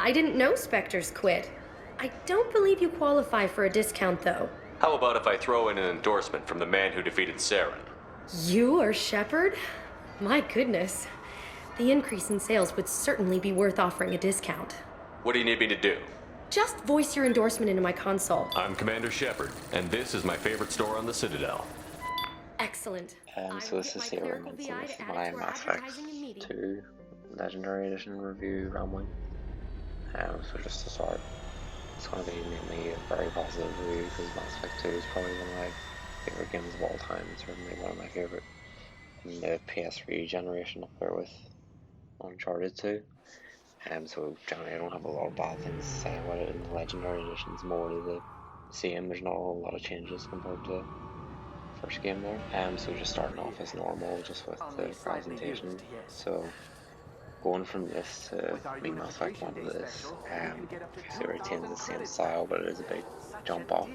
I didn't know Spectres quit. I don't believe you qualify for a discount, though. How about if I throw in an endorsement from the man who defeated Saren? You are Shepard? My goodness. The increase in sales would certainly be worth offering a discount. What do you need me to do? Just voice your endorsement into my console. I'm Commander Shepard, and this is my favorite store on the Citadel. Excellent. So this is the elements of my Mass Effect 2 Legendary Edition review rambling. So just to start, it's going to be mainly a very positive review because Mass Effect 2 is probably one of my favourite games of all time. It's certainly one of my favourite in the PS3 generation, up there with Uncharted 2. So generally I don't have a lot of bad things to say about it. In the Legendary Edition it's more to the same, there's not a whole lot of changes compared to first game there. So just starting off as normal, just with the presentation. So going from this to Mass Effect 1 to this, it retains the same style, but it is a big jump up,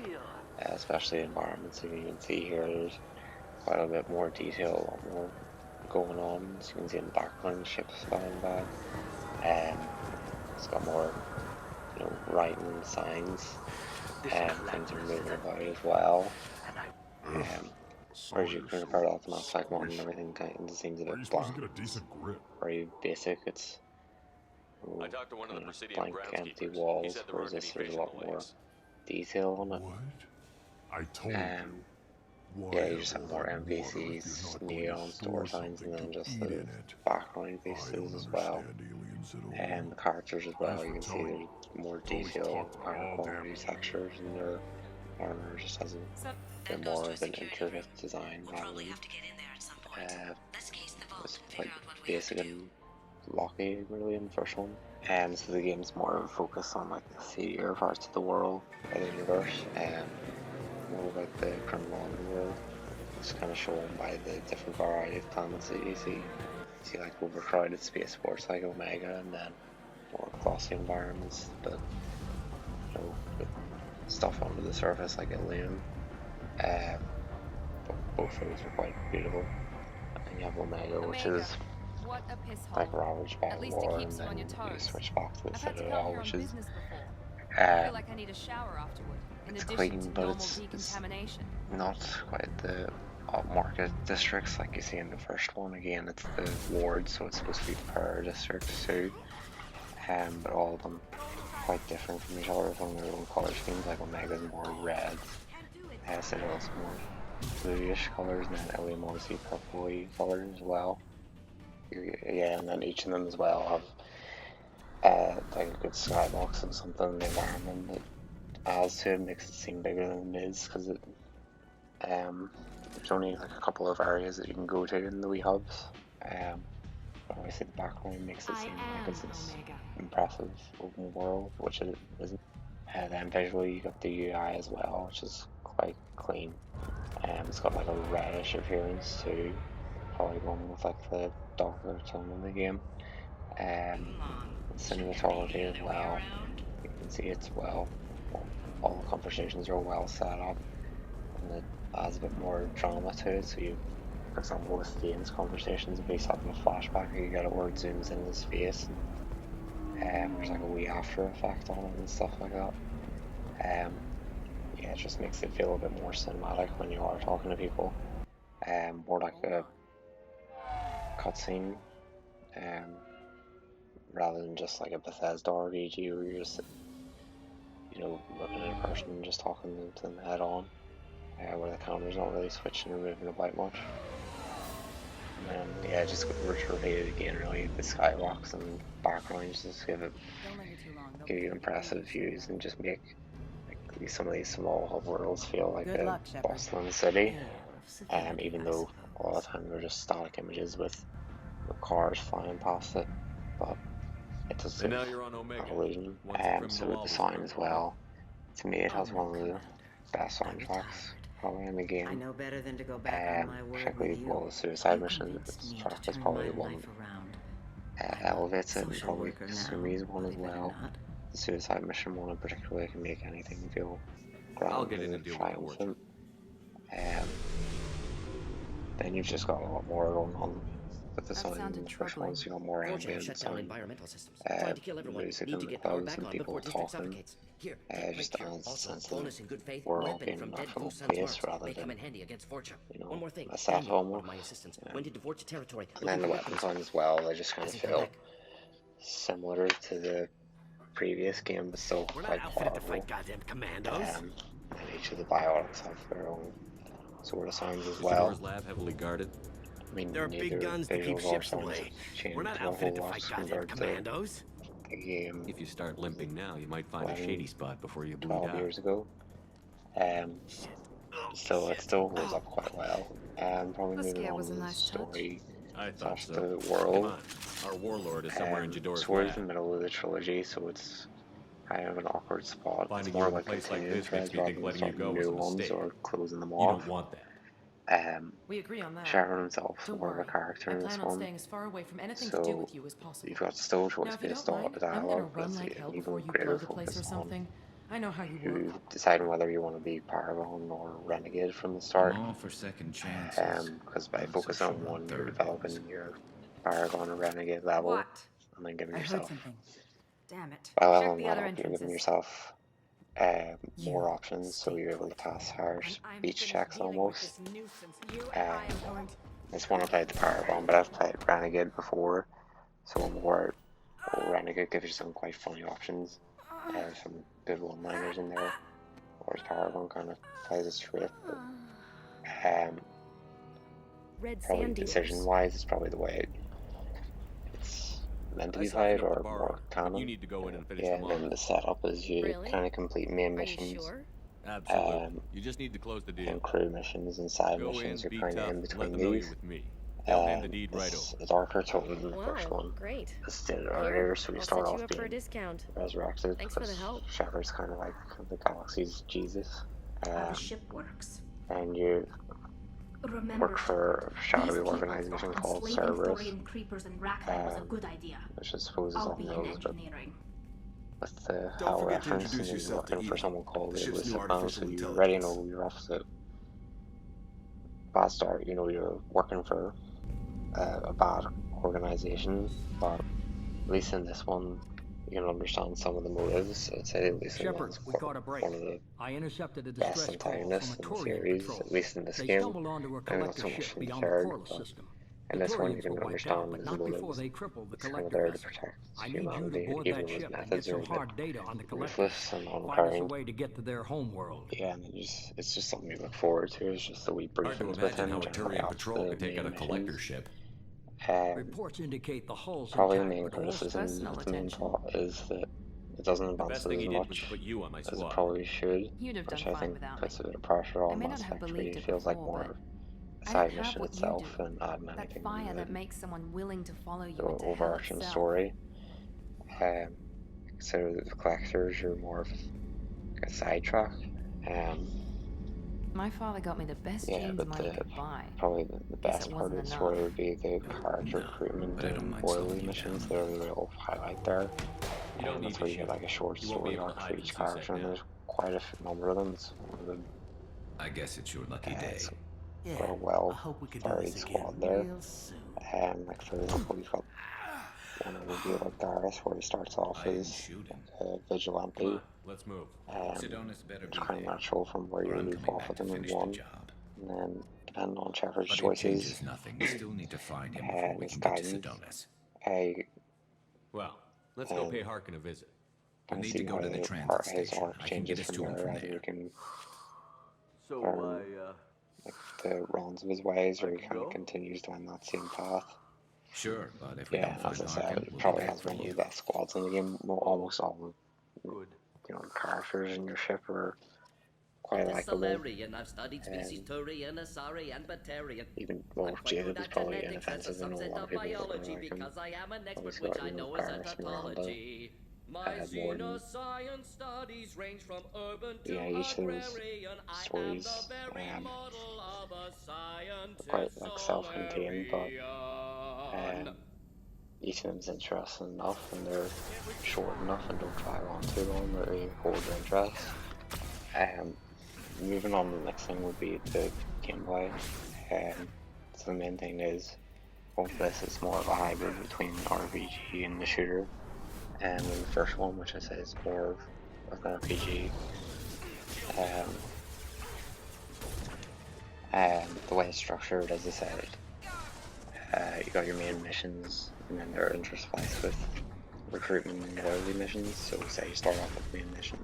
especially environments. If you can see here, there's quite a bit more detail, a lot more going on. As you can see in the background, ships flying by. It's got more, writing, signs, and things are moving about as well. Whereas you can compare that to Mass Effect 1 and everything kind of seems a bit bland. Very basic, it's blank, empty walls, whereas this there's a lot more detail on it. Yeah, you just have more NPCs, neon door signs, and then just the background pieces as well. And the characters as well, you can see there's more detail, higher quality textures, and their armor just has a bit more of an intricate design rather than it's quite basic and blocky really in the first one. So the game's more of a focus on like the seedier parts of the world, of the universe, and more about the criminal underworld. It's kind of shown by the different variety of planets that you see. You see like overcrowded spaceports like Omega, and then more glossy environments, but with stuff under the surface like Ilium. Both of those are quite beautiful. And you have Omega, which is like ravaged by war, and then you switch back to the Citadel, which is it's clean, but it's not quite the upmarket districts like you see in the first one. Again, it's the ward, so it's supposed to be per district too. But all of them quite different from each other from their own colour schemes. Like Omega's more red, Citadel's more bluish colours, and then Ilium obviously purpley colours as well. Yeah, and then each of them as well have like a good skybox and something in the environment that adds to it, makes it seem bigger than it is, because there's only like a couple of areas that you can go to in the wee hubs. But obviously the background makes it seem like it's this impressive open world, which it isn't. Then visually you got the UI as well, which is quite clean. It's got like a reddish appearance too, probably going with like the darker tone of the game. Cinematography as well, you can see it's well, all the conversations are well set up, and it adds a bit more drama to it. So you, for example, with Thane's conversations based off of a flashback, you get it where it zooms in his face, and there's like a wee after effect on it and stuff like that. Yeah, it just makes it feel a bit more cinematic when you are talking to people, more like a cutscene, rather than just like a Bethesda RPG where you're just looking at a person and just talking to them head on, where the camera's not really switching or moving about much. And then yeah, just repeated again really, the skybox and backgrounds just give you impressive views and just make some of these small hub worlds feel like a bustling city, even though a lot of the time they're just static images with cars flying past it, but it does give that illusion. So with the sound as well, to me it has one of the best soundtracks probably in the game. I know better than to go back on my word particularly with you. the Suicide Mission track is probably one elevates it, and probably Kasumi's one as well. The Suicide Mission one in particular can make anything feel grounded and triumphant. Then you've just got a lot more going on with the That sun sounded in the first one, troubling. so you got more Fortune ambient shut down sun, environmental systems. Trying to kill everyone. music Need to and get power clouds back and on people before district talking. suffocates. Here, take Just my cure. adds a Also, sense bonus of in good faith. we're all Weapon being from in dead actual Goose Sun's place worms. rather May come than, in handy against Fortune. you know, One more thing. a set Daniel, one almost. of my assistants, Yeah. went into Vorcha territory. And then the weapon design as well, they just kind of Hasn't come feel back. similar to the previous game, but still We're quite not outfitted to powerful. fight goddamn commandos. And each of the biotics have their own sort of sounns as Is well. Shador's lab heavily guarded? I mean, There are big neither guns to keep visuals or ships sounds away. have changed We're not a whole outfitted to lot fight goddamn compared to commandos. the game If you start limping now, you might find a shady spot before you bleed 12 out. years ago. So it still holds up quite well. Probably The moving scare on was to a the nice touch. story I thought slash so. the Come world. on. Our warlord is somewhere in Jador's Towards the lab. middle of the trilogy, so it's kind of an awkward spot. Finding It's more you in a like place like continuing this makes threads me rather think than letting you starting go was new a ones mistake. or closing them You off. don't want that. We agree on that. Sharon himself Don't more of a worry. character I in this plan on one. staying as far away from anything So, to do with you as possible. You've got still Now, choice if you based don't on mind, the I'm gonna dialogue, but run it's like hell before even you greater blow the place focus or on something. I know how you you work. deciding whether you want to be Paragon or Renegade from the start. I'm all for second chances. Because by Not so focusing on sure one, you're third developing ones. your Paragon or Renegade level, What? and then giving I heard yourself, something. Damn it. by Check leveling the that other up, you're giving entrances. yourself more You options, so stay you're able to put. pass higher When I'm speech finished checks dealing with almost. this nuisance, you and I are going to... This one I played the Paragon, but I've played Renegade before, so more Renegade gives you some quite funny options, some good one-liners in there, whereas Paragon kind of plays it straight. But, Red probably sand dealers. decision-wise, it's probably the way it's meant to I be softened played, up or the bar, more but canon. you need to go in and finish Yeah, them and then off. the setup is you Really? kind of complete main Are you missions sure? Absolutely. You just need to close the deal. and crew missions and side Go in, missions are be kind of tough, in let between them know these. you're with me. They'll hand the deed right It's over. a darker tone than the Wow, first one. great. It's still Here, earlier, so you I'll start set you off up for a being discount. resurrected Thanks for the because help. Shepard's kind of like the galaxy's Jesus. How the ship works. And you Remember, work for a shadowy these people organization thought called enslaving Cerberus, Thorian creepers and Rakheim was a good idea. which I suppose is I'll on be in those, but engineering. with the Don't HAL forget to reference, and introduce then you're yourself to looking for Edie, someone called the the ship's new Illicit Man, artificial so you already know intelligence. who you're opposite. Bad start, you know you're working for a bad organization, but at least in this one, you can understand some of the motives. I'd say at least Shepard, we caught a break. one of the I intercepted a best distress call from antagonists a in the Turian series, patrol. at least in this They game. stumbled onto a Maybe not collector so much ship in the beyond the third, Corliss but system. in The this one you Turians can were wiped understand out, but his not before motives. they crippled the He's kind of collector there to vessel. protect I need you humanity, to board even that though his ship and get methods are some a bit hard data on the collector. ruthless and Find us a uncaring. way to get to their home world. Yeah, and it's just something you look forward to. It's just the wee Hard to briefings with imagine him. how a generally Turian after patrol the could take out a main collector missions. ship. Reports indicate the hull's Probably the intact, main but the hull's criticism personal of the main attention. plot is that it doesn't The advance best it thing as he did was much put you on my as it squad. probably should, You'd have done which I fine think without puts me. a bit of pressure I on may Mass not have Effect 3. believed It it feels like before, more but of a I side don't have mission what you itself do. and adding That anything fire to that makes someone willing to follow you the into hell overarching itself. story. Consider that the collectors are more of a sidetrack. My father got me the best Yeah, jeans but money could buy. probably the Guess best it part of wasn't the story enough. would be the character recruitment but I don't and mind oily slowing you missions. down. They're the real highlight there. You don't And need that's to where you get shoot. like a short You won't be story able to arc hide for from each CSEC character, and now. there's quite a number of them. It's one of the I guess it's your lucky day. it's Yeah, got a well I hope we could do varied this again squad there. real soon. Like for example, you've got one review like Garrus where he starts off I ain't as shooting. a vigilante. Come on, let's move. Sidonus better It's be kind of there, natural from where or you I'm leave coming off back with to him in finish the one, job. and then depending on Shepard's But it choices, changes nothing. We still need to find him before we his can get to guidance. Sidonus. Well, let's go pay Harkin a visit. We'll Kind of need see to go how to the his transit arc station. I can changes get us from to him there, from either you there. can So, learn like the wrongs of his ways, or he kind go? of continues down that same path. Sure, but if we Yeah, don't as find I said, Arkham, it we'll probably be back has for one of the you. best squads in the game. Almost all the good. characters in your ship are quite The likable. Solarian, I've studied species Turian, Asari, and Batarian. Even I'm well, quite Jacob good is at probably genetics and to inoffensive. I some know a set lot of of people don't biology really like him. because I am an expert Obviously, which got, I you know, know is a Garrus, Miranda, tautology. My Morden. science studies range from urban to Yeah, each of those agrarian. I am stories the very model of a are scientist. quite like self-contained, but Solarian. each of them's interesting enough, and they're short enough and don't drag on too long, that they hold your interest. Moving on, the next thing would be the gameplay. So the main thing is well, this is more of a hybrid between the RPG and the shooter. And then the first one, which I say is more of an RPG. The way it's structured, as I said, you got your main missions, and then they're interspliced with recruitment and loyalty missions. So say you start off with the main mission,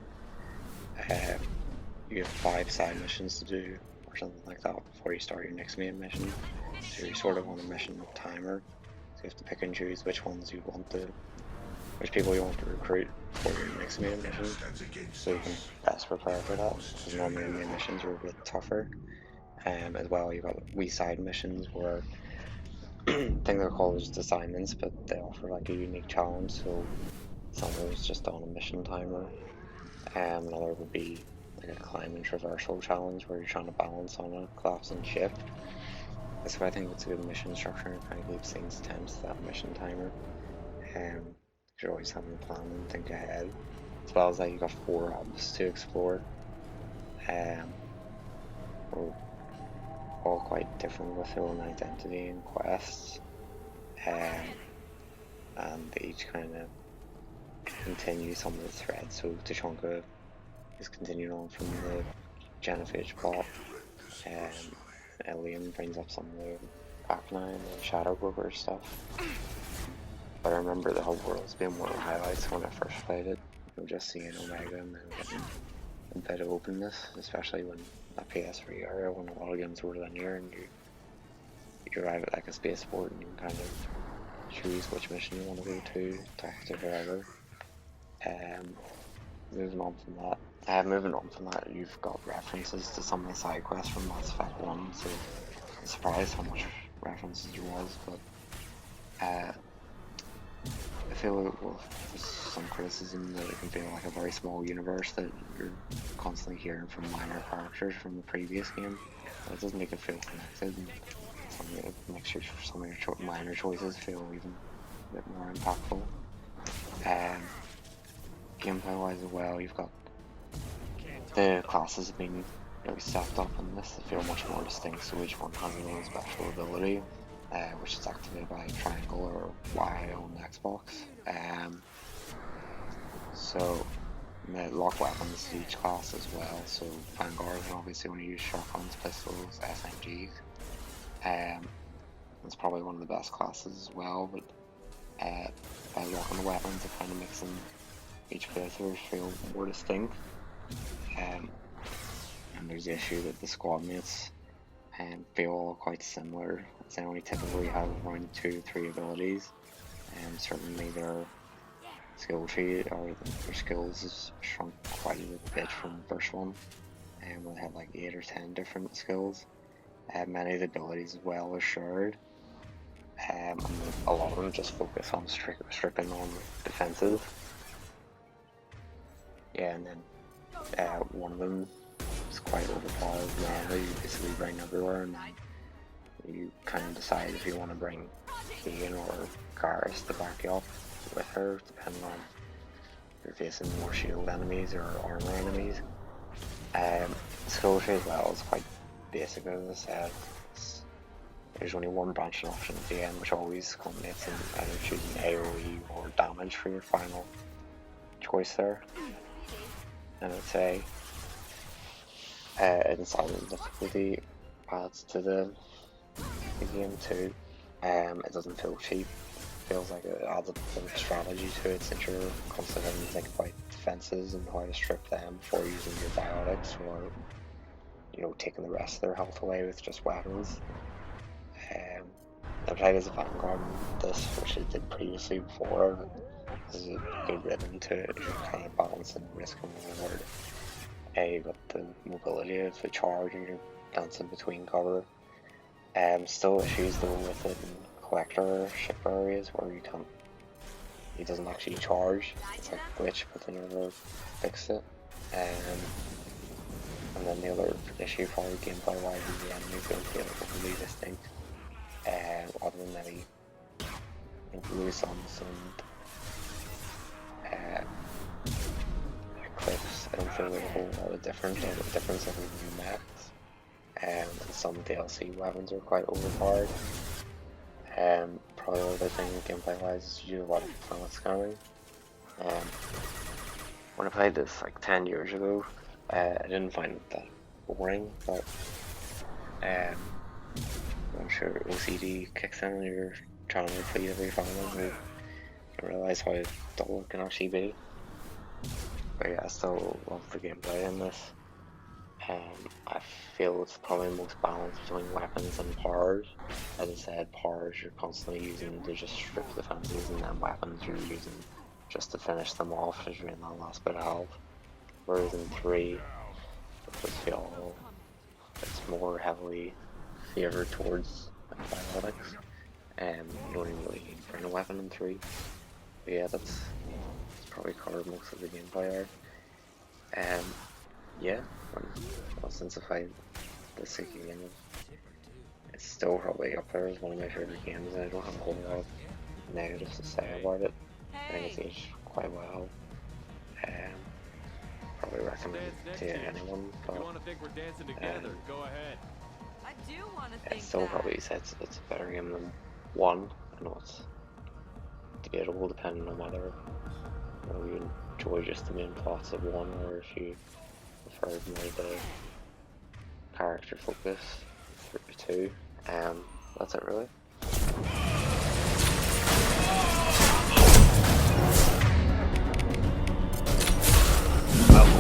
you have 5 side missions to do, or something like that, before you start your next main mission. So you sort of on a mission timer, so you have to pick and choose which ones you want to, which people you want to recruit for your next main mission, so you can best prepare for that, because normally the main missions are a bit tougher. As well, you've got wee side missions where I think they're called just assignments, but they offer like a unique challenge. So some of those just on a mission timer, another would be like a climb and traversal challenge where you're trying to balance on a collapsing ship. So I think it's a good mission structure, and it kind of keeps things tense, that mission timer. You're always having a plan and think ahead. As well as that, you've got 4 hubs to explore. We're all quite different with their own identity and quests, and they each kind of continue some of the threads. So Tushonka is continuing on from the Genophage plot, and Elian brings up some of the Arcanine and the Shadow Broker stuff. But I remember the whole world's being one of the highlights when I first played it. You know, just seeing Omega and then getting a bit of openness, especially when that PS3 era, when a lot of games were linear and you arrive at like a spaceport and you can kind of choose which mission you want to go to wherever. Moving on from that, you've got references to some of the side quests from Mass Effect 1, so I'm surprised how much references there was, but I feel there's some criticism that it can feel like a very small universe, that you're constantly hearing from minor characters from the previous game. It doesn't make it feel connected, and it makes some of your minor choices feel even a bit more impactful. Gameplay wise as well, you've got the classes have been really stepped up in this. They feel much more distinct, so each one has their own special ability, which is activated by triangle or Y on the Xbox. So they lock weapons to each class as well. So Vanguard can obviously only use shotguns, pistols, SMGs. It's probably one of the best classes as well, but by locking the weapons, it kind of makes them, each playthrough, feel more distinct. And there's the issue that the squad mates feel all quite similar. They only typically have around 2 to 3 abilities, and certainly their skill tree or their skills has shrunk quite a bit from the first one, and we had like 8 or 10 different skills. Many of the abilities as well are shared, and a lot of them just focus on stripping on defenses. Yeah, and then one of them is quite overpowered. You basically bring everywhere, and you kind of decide if you want to bring Keegan or Garrus to back you up with her, depending on if you're facing more shield enemies or armor enemies. Skill tree as well is quite basic, as I said. There's only one branching option at the end, which always culminates in either choosing AoE or damage for your final choice there. And I'd say inside the difficulty adds to the game too. It doesn't feel cheap. It feels like it adds a bit of strategy to it, since you're constantly having to think about defenses and how to strip them before using your biotics, or taking the rest of their health away with just weapons. I played as a Vanguard in this, which I did previously before. This is a good rhythm to it. You're kind of balancing risk and reward. You've got the mobility of the charge, and you're dancing between cover. Still issues though with it in collector ship areas where he doesn't actually charge. It's like a glitch, but they never fixed it. And then the other issue for gameplay wise is the enemies don't feel completely distinct. Other than maybe Louisons and Eclipse, I don't feel there's a whole lot of difference of new mechs. And some DLC weapons are quite overpowered. Probably the other thing gameplay wise is you do a lot of planet scanning. When I played this like 10 years ago, I didn't find it that boring, but I'm sure OCD kicks in and you're trying to defeat every planet and you realise how dull it can actually be. But yeah, I still love the gameplay in this. I feel it's probably the most balanced between weapons and powers. As I said, powers you're constantly using to just strip defenses, and then weapons you're using just to finish them off as you're in that last bit of health. Whereas in 3, I feel it's more heavily favoured towards biotics, and you don't even really bring a weapon in 3. But yeah, that's probably covered most of the gameplay art. Yeah, since I find this again, it's still probably up there as one of my favourite games, and I don't have a whole lot of negatives to say about it. I think it's aged quite well. Probably recommend it to anyone, but You want to think we're dancing together? Go ahead. I do want to I think still that. probably say it's a better game than 1. I know it's debatable depending on whether you enjoy just the main plots of 1 or if you prefer more the character focus for 2. That's it really.